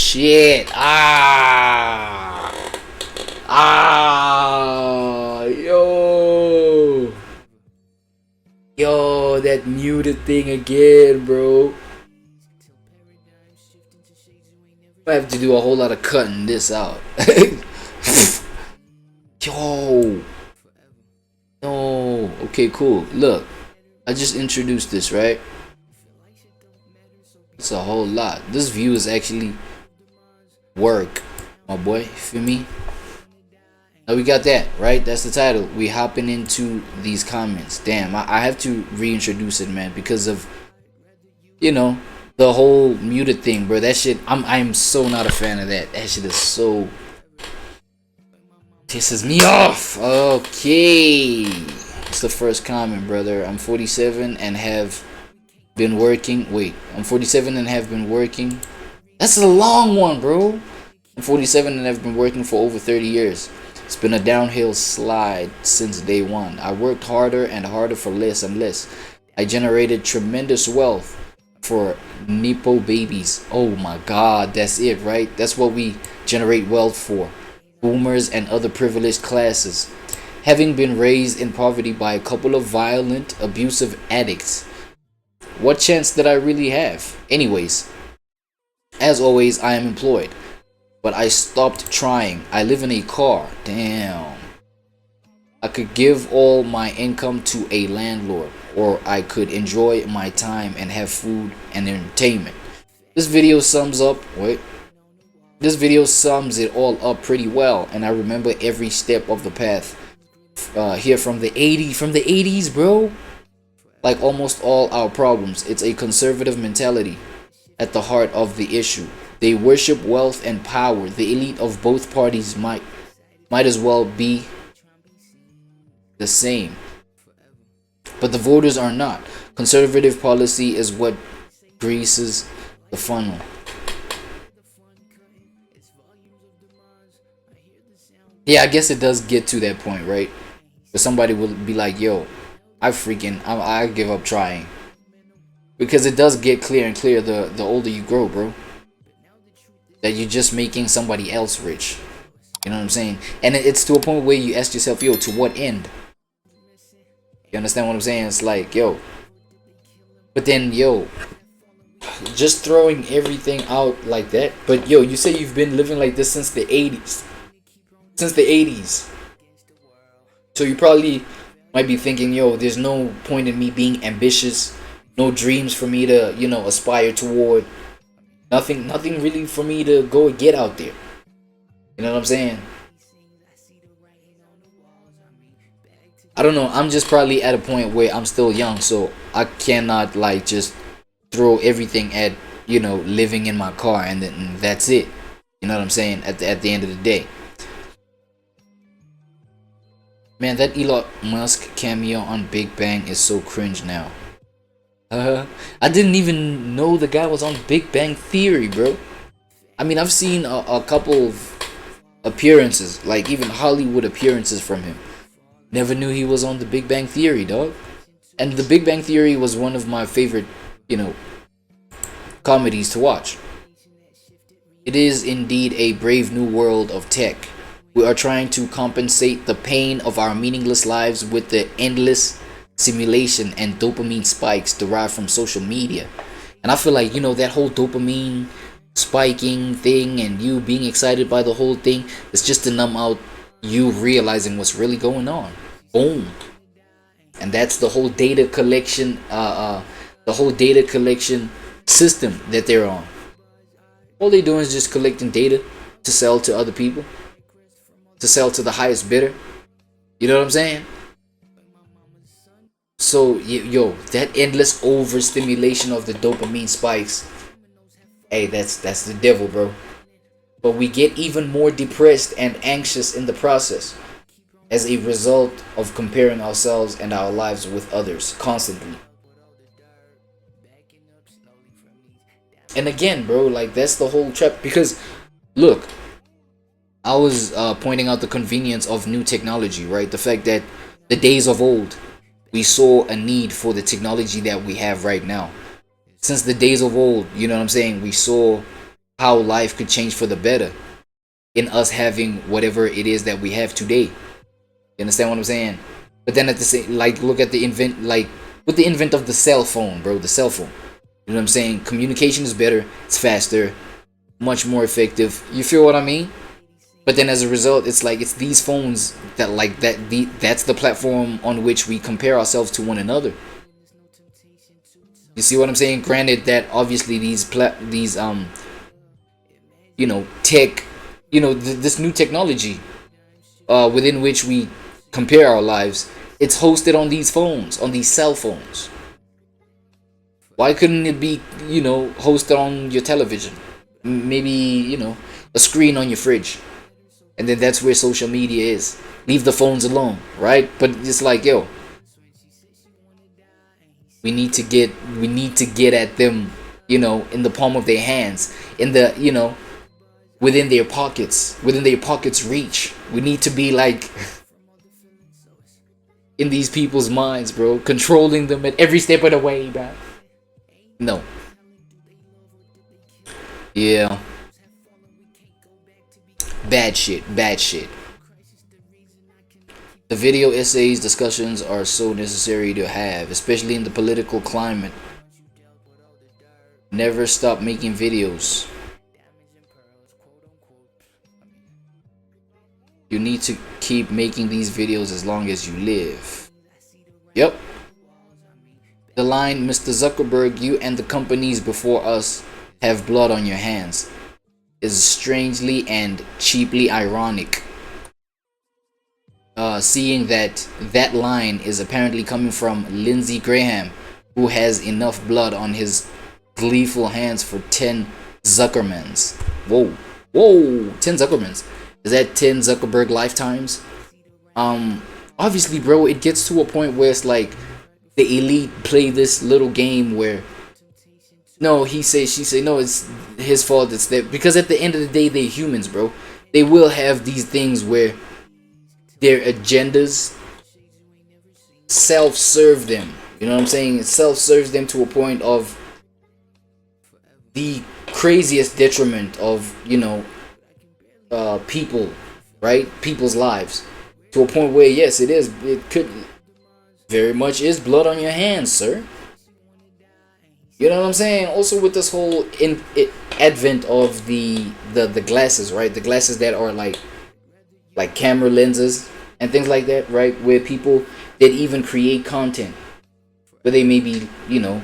shit. Yo. Yo, that muted thing again, bro. I have to do a whole lot of cutting this out. Yo. No. Okay, cool. Look, I just introduced this, right? It's a whole lot. This view is actually work, my boy. Feel me? Now we got that, right? That's the title. We hopping into these comments. Damn, I have to reintroduce it, man, because of, you know, the whole muted thing, bro. That shit, I'm so not a fan of that. That shit is so pisses me off. Okay, it's the first comment, brother. I'm 47 and have been working. Wait, I'm 47 and have been working. That's a long one, bro. I'm 47 and have been working for over 30 years. It's been a downhill slide since day one. I worked harder and harder for less and less. I generated tremendous wealth for Nepo babies. Oh my god, that's it, right? That's what we generate wealth for. Boomers and other privileged classes. Having been raised in poverty by a couple of violent, abusive addicts. What chance did I really have? Anyways, as always, I am employed. But I stopped trying. I live in a car. Damn. I could give all my income to a landlord, or I could enjoy my time and have food and entertainment. This video sums up, This video sums it all up pretty well, and I remember every step of the path. Here from the 80s, bro. Like almost all our problems, it's a conservative mentality at the heart of the issue. They worship wealth and power. The elite of both parties might as well be the same. But the voters are not. Conservative policy is what greases the funnel. Yeah, I guess it does get to that point, right? But somebody will be like, yo, I give up trying. Because it does get clear and clear the older you grow, bro. That you're just making somebody else rich. You know what I'm saying? And it's to a point where you ask yourself, yo, to what end? You understand what I'm saying? It's like, yo. But then, yo, just throwing everything out like that. But, yo, you say you've been living like this since the 80s. Since the 80s. So you probably might be thinking, yo, there's no point in me being ambitious. No dreams for me to, you know, aspire toward. Nothing really for me to go and get out there. You know what I'm saying? I don't know. I'm just probably at a point where I'm still young, so I cannot like just throw everything at, you know, living in my car and then that's it. You know what I'm saying? At the end of the day. Man, that Elon Musk cameo on Big Bang is so cringe now. I didn't even know the guy was on Big Bang Theory, bro. I mean, I've seen a couple of appearances, like even Hollywood appearances from him. Never knew he was on the Big Bang Theory, dog. And the Big Bang Theory was one of my favorite, you know, comedies to watch. It is indeed a brave new world of tech. We are trying to compensate the pain of our meaningless lives with the endless simulation and dopamine spikes derived from social media. And I feel like, you know, that whole dopamine spiking thing and you being excited by the whole thing, it's just to numb out you realizing what's really going on. Boom. And that's the whole data collection system that they're on. All they're doing is just collecting data to sell to other people, to sell to the highest bidder. You know what I'm saying? So, yo, that endless overstimulation of the dopamine spikes, hey, that's the devil, bro. But we get even more depressed and anxious in the process as a result of comparing ourselves and our lives with others constantly. And again, bro, like that's the whole trap. Because, look, I was pointing out the convenience of new technology, right? The fact that the days of old, we saw a need for the technology that we have right now. Since the days of old, you know what I'm saying, we saw how life could change for the better in us having whatever it is that we have today. You understand what I'm saying? But then at the same, like, look at the invent, like with the invent of the cell phone, bro, the cell phone. You know what I'm saying? Communication is better, it's faster, much more effective. You feel what I mean? But then as a result, it's like it's these phones that like that's the platform on which we compare ourselves to one another. You see what I'm saying? Granted that obviously these you know, tech, you know, this new technology within which we compare our lives, it's hosted on these phones, on these cell phones. Why couldn't it be, you know, hosted on your television? Maybe, you know, a screen on your fridge. And then that's where social media is. Leave the phones alone, right? But it's like, yo, we need to get at them, you know, in the palm of their hands, in the, you know, within their pockets reach. We need to be like in these people's minds, bro, controlling them at every step of the way, bro. No. Yeah. Bad shit. The video essays discussions are so necessary to have, especially in the political climate. Never stop making videos. You need to keep making these videos as long as you live. Yep. The line, Mr. Zuckerberg, you and the companies before us have blood on your hands, is strangely and cheaply ironic. Seeing that line is apparently coming from Lindsey Graham, who has enough blood on his gleeful hands for 10 Zuckermans. Whoa, 10 Zuckermans. Is that 10 Zuckerberg lifetimes? Obviously, bro, it gets to a point where it's like the elite play this little game where no, he say, she say, no, it's his fault. It's that, because at the end of the day, they're humans, bro. They will have these things where their agendas self-serve them. You know what I'm saying? It self-serves them to a point of the craziest detriment of, you know, people, right? People's lives. To a point where, yes, it could very much is blood on your hands, sir. You know what I'm saying? Also with this whole advent of the glasses, right? The glasses that are like camera lenses and things like that, right? Where people that even create content, where they may be, you know,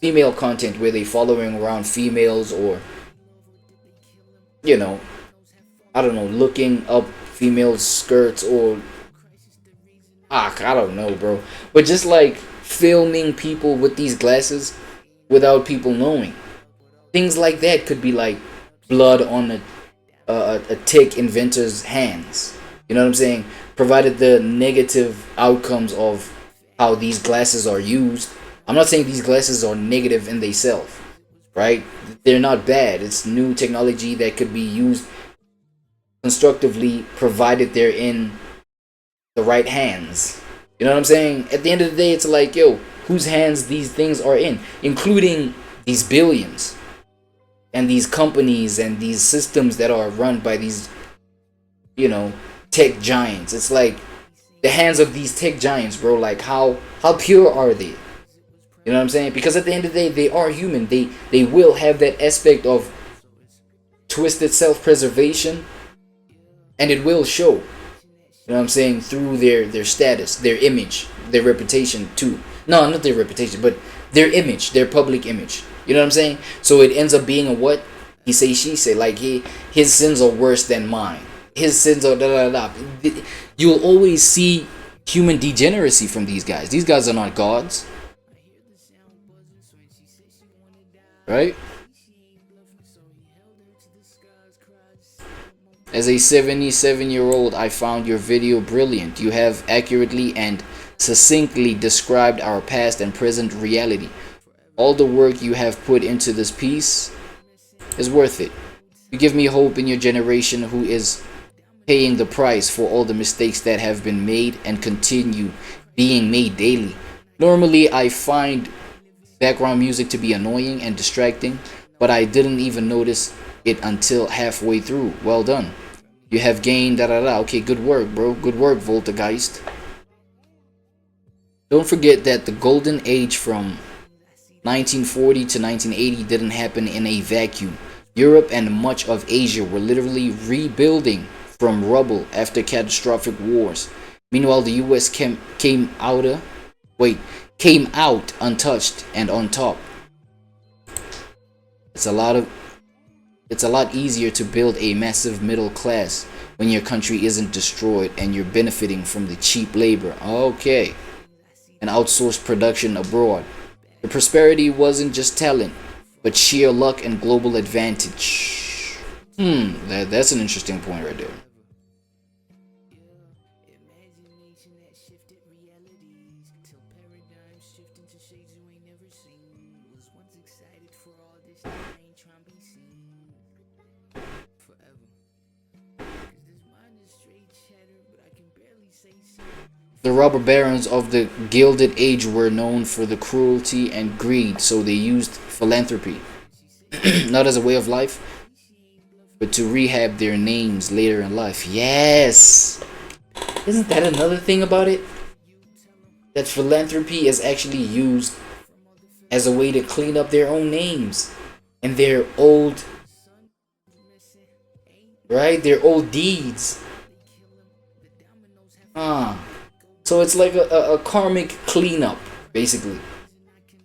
female content, where they following around females, or, you know, I don't know, looking up females' skirts, or I don't know, bro. But just like filming people with these glasses without people knowing. Things like that could be like blood on a tech inventor's hands. You know what I'm saying? Provided the negative outcomes of how these glasses are used. I'm not saying these glasses are negative in themselves, right? They're not bad. It's new technology that could be used constructively, provided they're in the right hands. You know what I'm saying? At the end of the day, it's like, yo, whose hands these things are in, including these billions and these companies and these systems that are run by these, you know, tech giants. It's like the hands of these tech giants, bro. Like how pure are they? You know what I'm saying? Because at the end of the day, they are human. They will have that aspect of twisted self-preservation, and it will show. You know what I'm saying? Through their status, their image, their reputation too. No, not their reputation, but their image, their public image. You know what I'm saying? So it ends up being a what? He say, she say. Like his sins are worse than mine. His sins are da da da. You'll always see human degeneracy from these guys. These guys are not gods, right? As a 77-year-old, I found your video brilliant. You have accurately and succinctly described our past and present reality. All the work you have put into this piece is worth it. You give me hope in your generation who is paying the price for all the mistakes that have been made and continue being made daily. Normally, I find background music to be annoying and distracting, but I didn't even notice it until halfway through. Well done. You have gained da da da. Okay, good work, bro. Good work, Voltageist. Don't forget that the golden age from 1940 to 1980 didn't happen in a vacuum. Europe and much of Asia were literally rebuilding from rubble after catastrophic wars. Meanwhile, the US came out untouched and on top. It's a lot easier to build a massive middle class when your country isn't destroyed and you're benefiting from the cheap labor. Okay. And outsourced production abroad. The prosperity wasn't just talent, but sheer luck and global advantage. That's an interesting point right there. The robber barons of the Gilded Age were known for the cruelty and greed, so they used philanthropy, not as a way of life, but to rehab their names later in life. Yes! Isn't that another thing about it? That philanthropy is actually used as a way to clean up their own names and their old, their old deeds. So it's like a karmic cleanup, basically.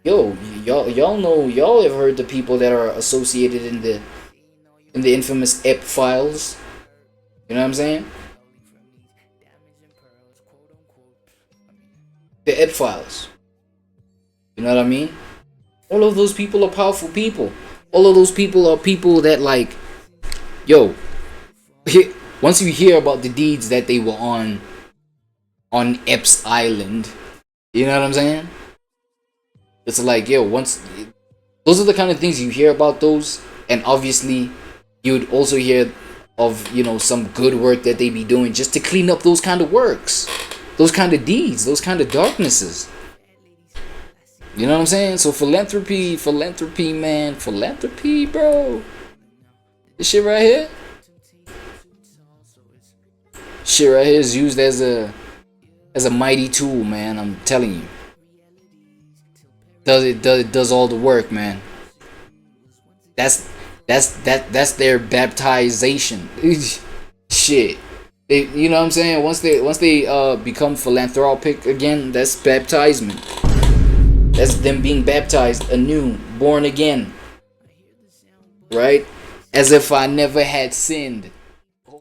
Yo, y'all know, y'all have heard the people that are associated in the infamous EP files. You know what I'm saying? The EP files. You know what I mean? All of those people are powerful people. All of those people are people that, like, yo, once you hear about the deeds that they were on Epps Island, you know what I'm saying? It's like, yo, those are the kind of things you hear about those, and obviously you'd also hear of, you know, some good work that they be doing just to clean up those kind of works, those kind of deeds, those kind of darknesses. You know what I'm saying? So philanthropy, man, philanthropy, bro. This shit right here is used as a mighty tool, man. I'm telling you. It does all the work, man. That's their baptization. Shit. You know what I'm saying? Once they become philanthropic again, that's baptizement. That's them being baptized anew, born again. Right? As if I never had sinned.